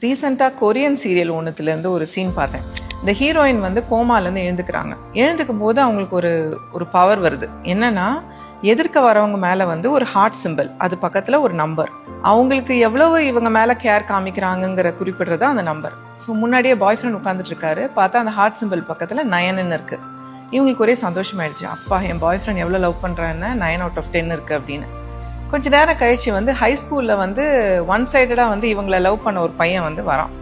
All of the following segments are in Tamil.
ரீசெண்டாக கொரியன் சீரியல் ஒன்றுத்துலேருந்து ஒரு சீன் பார்த்தேன். இந்த ஹீரோயின் வந்து கோமாலேருந்து எழுந்துக்கிறாங்க. எழுந்துக்கும் போது அவங்களுக்கு ஒரு பவர் வருது. என்னன்னா, எதிர்க்க வரவங்க மேலே வந்து ஒரு ஹார்ட் சிம்பிள், அது பக்கத்தில் ஒரு நம்பர். அவங்களுக்கு எவ்வளவு இவங்க மேலே கேர் காமிக்கிறாங்கங்கிற குறிப்பிடுறது அந்த நம்பர். ஸோ முன்னாடியே பாய் ஃப்ரெண்ட் உட்காந்துட்டு இருக்காரு. பார்த்தா அந்த ஹார்ட் சிம்பிள் பக்கத்தில் 9ன்னு இருக்கு. இவங்களுக்கு ஒரே சந்தோஷமாயிடுச்சு. அப்பா, என் பாய் ஃப்ரெண்ட் எவ்வளோ லவ் பண்ணுறான்னு 9 out of 10 இருக்கு அப்படின்னு. கொஞ்ச நேரம் கழிச்சு வந்து ஹை ஸ்கூலில் வந்து ஒன் சைடடாக வந்து இவங்களை லவ் பண்ண ஒரு பையன் வந்து வரான்.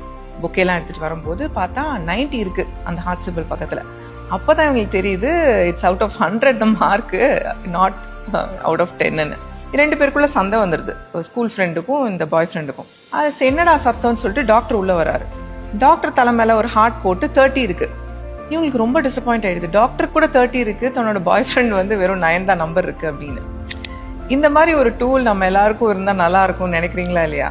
புக்கெல்லாம் எடுத்துகிட்டு வரும்போது பார்த்தா 90 இருக்கு அந்த ஹார்ட் சிம்பிள் பக்கத்தில். அப்போ தான் இவங்களுக்கு தெரியுது, it's out of 100 the mark, not out of 10ன்னு. 2 பேருக்குள்ள சண்டை வந்துடுது, ஸ்கூல் ஃப்ரெண்டுக்கும் இந்த பாய் ஃப்ரெண்டுக்கும். அது என்னடா சத்தம்னு சொல்லிட்டு டாக்டர் உள்ளே வராரு. டாக்டர் தலை மேலே ஒரு ஹார்ட் போட்டு 30 இருக்கு. இவங்களுக்கு ரொம்ப டிசப்பாயிண்ட் ஆயிடுது. டாக்டர் கூட 30 இருக்கு, தன்னோட பாய் ஃப்ரெண்ட் வந்து வெறும் 9 தான் நம்பர் இருக்கு அப்படின்னு. இந்த மாதிரி ஒரு டூல் நம்ம எல்லாருக்கும் இருந்தால் நல்லா இருக்கும்னு நினைக்கிறீங்களா இல்லையா?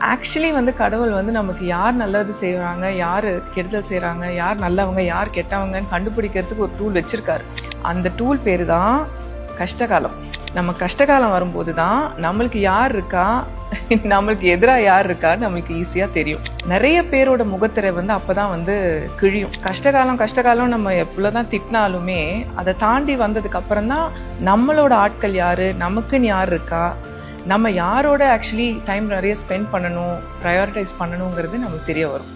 ஆக்சுவலி வந்து கடவுள் வந்து நமக்கு யார் நல்லது செய்கிறாங்க, யார் கெடுதல் செய்கிறாங்க, யார் நல்லவங்க யார் கெட்டவங்கன்னு கண்டுபிடிக்கிறதுக்கு ஒரு டூல் வச்சுருக்காரு. அந்த டூல் பேர் தான் கஷ்டகாலம். நம்ம கஷ்டகாலம் வரும்போது தான் நம்மளுக்கு யார் இருக்கா, நம்மளுக்கு எதிராக யார் இருக்கான்னு நம்மளுக்கு ஈஸியாக தெரியும். நிறைய பேரோட முகத்திரை வந்து அப்போ தான் வந்து கிழியும். கஷ்டகாலம் நம்ம எவ்வளோதான் திட்டினாலுமே அதை தாண்டி வந்ததுக்கு அப்புறம் தான் நம்மளோட ஆட்கள் யார், நமக்குன்னு யார் இருக்கா, நம்ம யாரோட ஆக்சுவலி டைம் நிறைய ஸ்பெண்ட் பண்ணணும், ப்ரையாரிட்டைஸ் பண்ணணுங்கிறது நமக்கு தெரிய வரும்.